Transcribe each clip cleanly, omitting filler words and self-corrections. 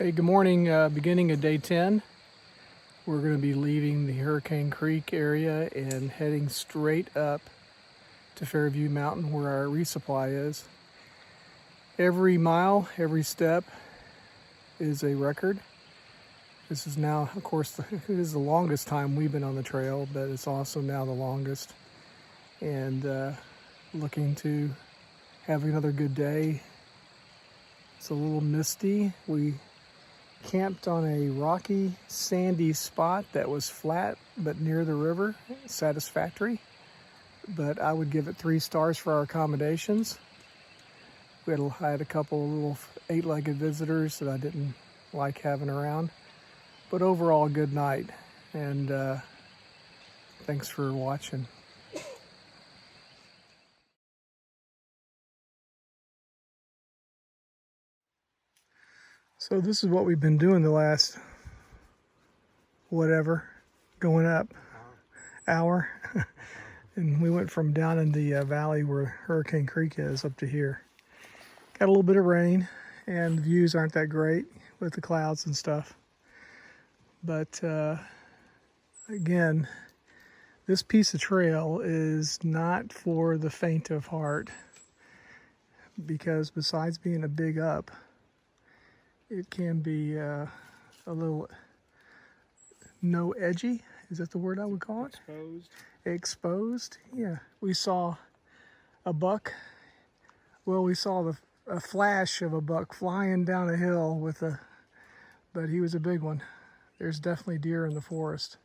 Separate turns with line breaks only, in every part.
Hey, good morning. Beginning of day 10. We're going to be leaving the Hurricane Creek area and heading straight up to Fairview Mountain where our resupply is. Every mile, every step is a record. This is now, of course, it is the longest time we've been on the trail, but it's also now the longest. And looking to have another good day. It's a little misty. We camped on a rocky, sandy spot that was flat but near the river, satisfactory. But I would give it 3 stars for our accommodations. I had a couple of little 8-legged visitors that I didn't like having around. But overall, a good night. And thanks for watching. So this is what we've been doing the last, going up hour. And we went from down in the valley where Hurricane Creek is up to here. Got a little bit of rain and the views aren't that great with the clouds and stuff. But again, this piece of trail is not for the faint of heart, because besides being a big up, it can be a little no edgy. Is that the word I would call it? Exposed. Yeah. We saw a buck. Well, we saw a flash of a buck flying down a hill but he was a big one. There's definitely deer in the forest.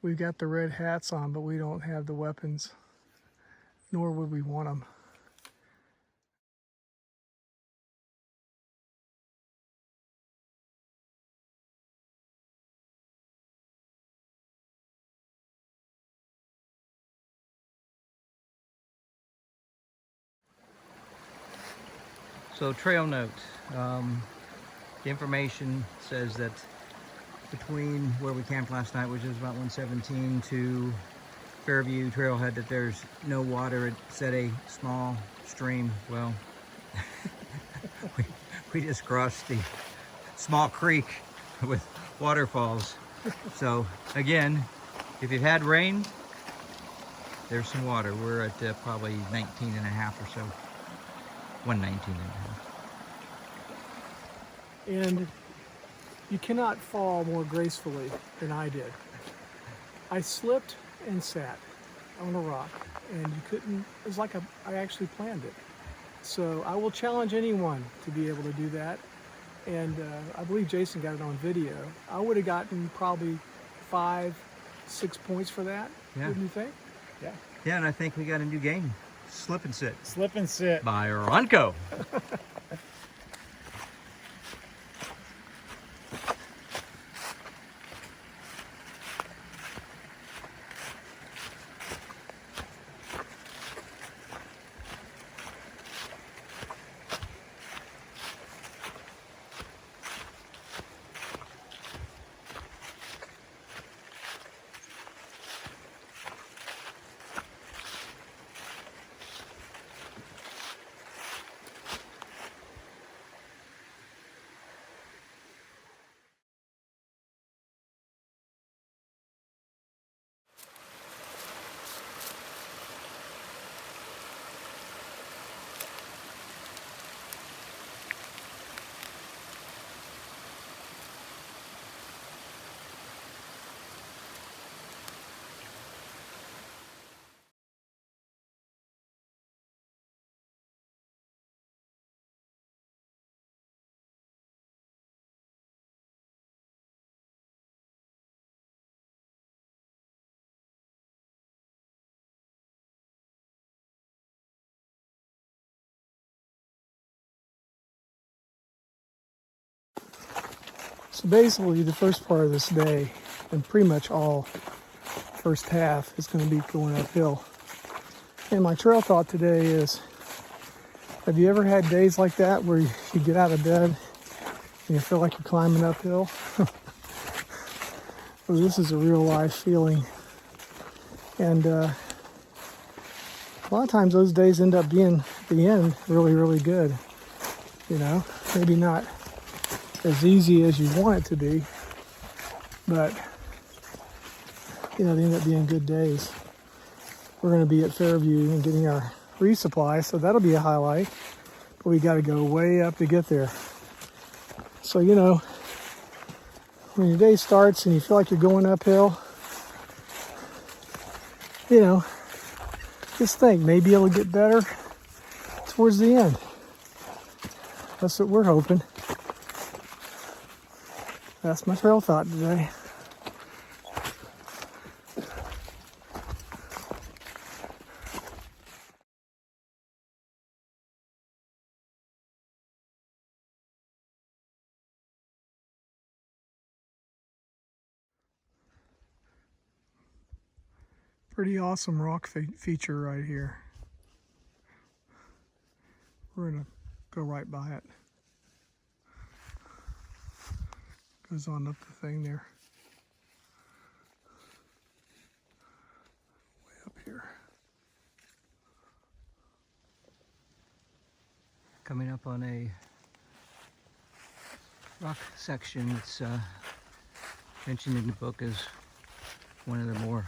We've got the red hats on, but we don't have the weapons, nor would we want them.
So trail note, the information says that between where we camped last night, which is about 117, to Fairview Trailhead, that there's no water. It's at a small stream. Well, we just crossed the small creek with waterfalls. So again, if you've had rain, there's some water. We're at probably 19 and a half or so. 119 and a half.
And you cannot fall more gracefully than I did. I slipped and sat on a rock, and you couldn't, it was like I actually planned it. So I will challenge anyone to be able to do that. And I believe Jason got it on video. I would have gotten probably 5-6 points for that, wouldn't you think?
Yeah. Yeah, and I think we got a new game. Slip and Sit.
Slip and Sit.
By Ronco.
So basically the first part of this day, and pretty much all first half, is going to be going uphill. And my trail thought today is, have you ever had days like that where you get out of bed and you feel like you're climbing uphill? Well, this is a real life feeling. And a lot of times those days end up being, at the end, really, really good. You know, maybe not as easy as you want it to be, but they end up being good days. We're going to be at Fairview and getting our resupply, so that'll be a highlight. But we got to go way up to get there. So, when your day starts and you feel like you're going uphill, just think maybe it'll get better towards the end. That's what we're hoping. That's my trail thought today. Pretty awesome rock feature right here. We're gonna go right by it. Goes on up the thing there. Way up here.
Coming up on a rock section that's mentioned in the book as one of the more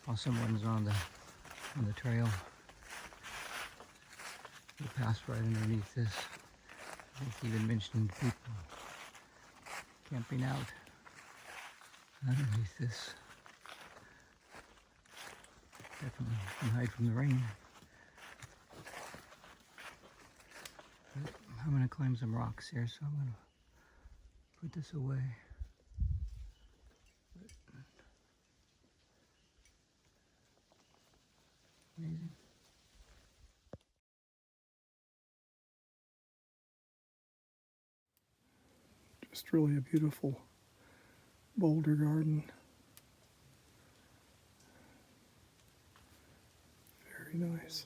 awesome ones on the trail. We passed right underneath this. I think even mentioned people camping out underneath this. Definitely can hide from the rain. But I'm gonna climb some rocks here, so I'm gonna put this away. Amazing.
Just really a beautiful boulder garden. Very nice.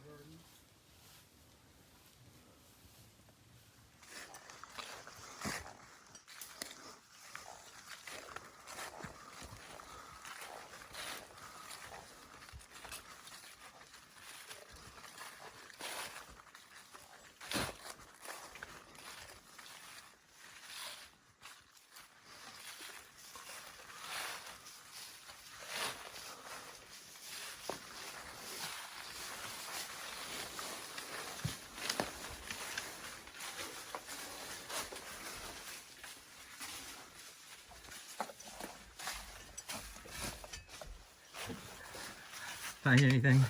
Find anything?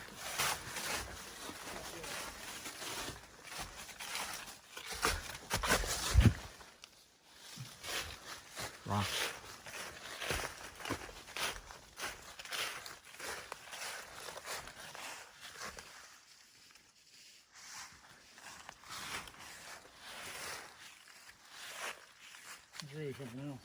Rock.
There's really something else.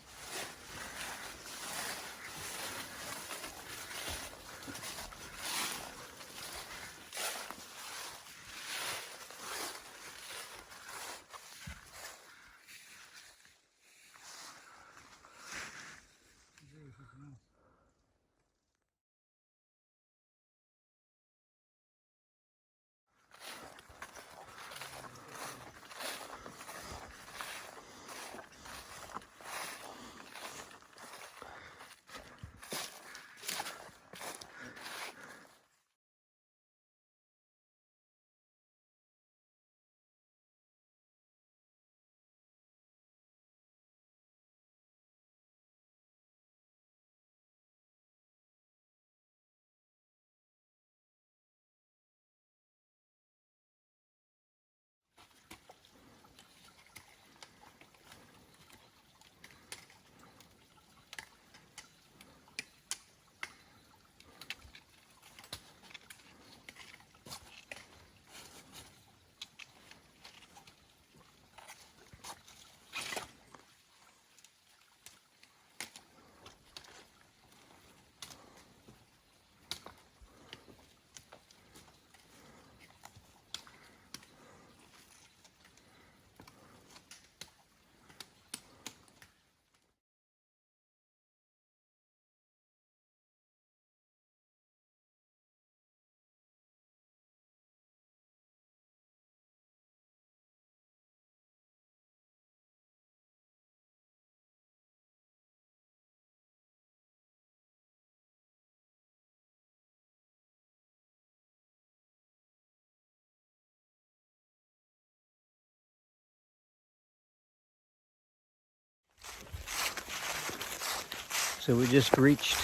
So we just reached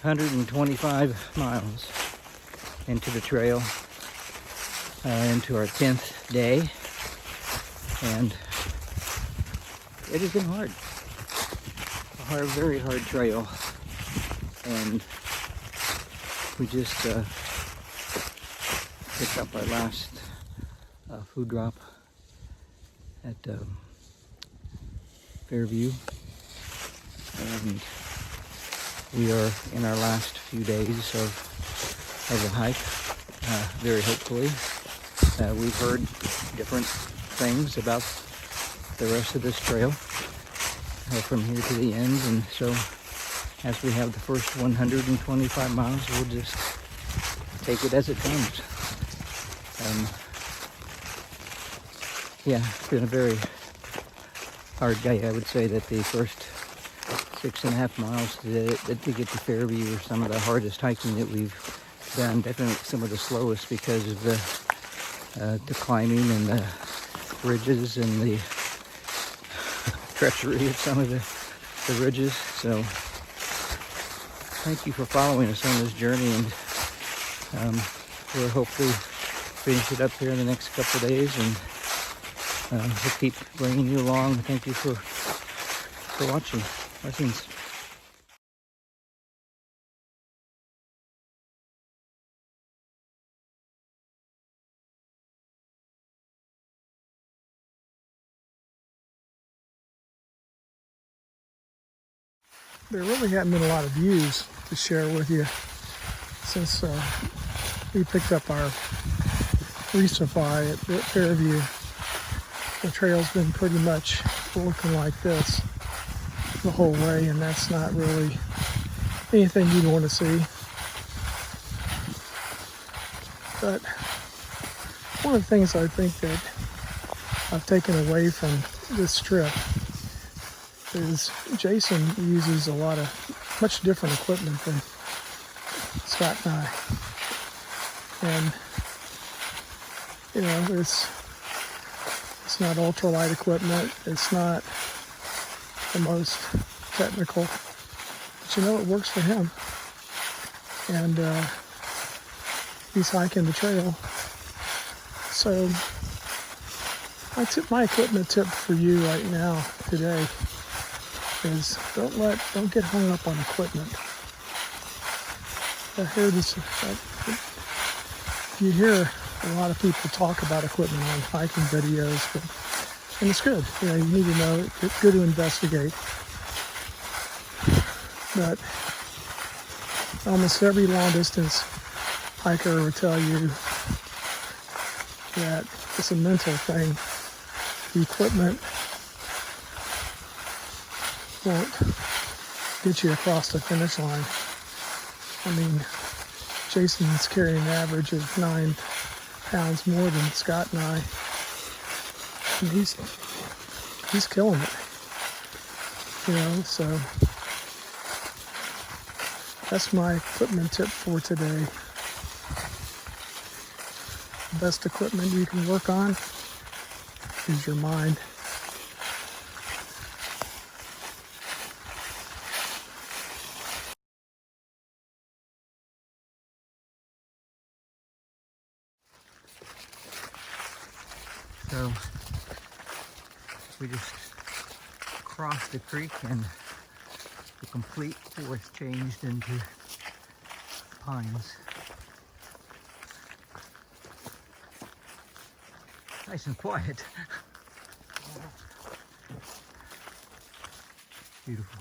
125 miles into the trail, into our 10th day, and it has been hard. A hard, very hard trail, and we just picked up our last food drop at Fairview, and we are in our last few days of the hike. Very hopefully, we've heard different things about the rest of this trail from here to the end, and so as we have the first 125 miles, we'll just take it as it comes. Yeah, it's been a very hard day. I would say that the first 6.5 miles to get to Fairview are some of the hardest hiking that we've done. Definitely some of the slowest because of the climbing and the ridges and the treachery of some of the ridges. So thank you for following us on this journey, and we'll hopefully finish it up here in the next couple of days, and we'll keep bringing you along. Thank you for watching. Blessings.
There really hadn't been a lot of views to share with you since we picked up our resupply at Fairview. The trail's been pretty much looking like this the whole way, and that's not really anything you'd want to see. But one of the things I think that I've taken away from this trip is Jason uses a lot of much different equipment than Scott and I. And you know, it's not ultralight equipment, it's not the most technical, but you know, it works for him. And he's hiking the trail. So my equipment tip for you right now today is don't get hung up on equipment. I hear this, you hear a lot of people talk about equipment on hiking videos, and it's good. You know, you need to know, it's good to investigate. But almost every long distance hiker will tell you that it's a mental thing. The equipment won't get you across the finish line. I mean, Jason's carrying an average of 9 pounds more than Scott and I. And he's killing it. You know, so that's my equipment tip for today. The best equipment you can work on is your mind.
So we just crossed the creek, and the complete forest changed into pines. Nice and quiet. Beautiful.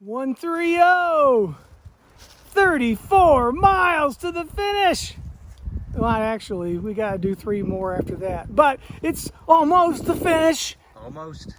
130. 34 miles to the finish. Well, actually, we got to do 3 more after that. But it's almost the finish.
Almost.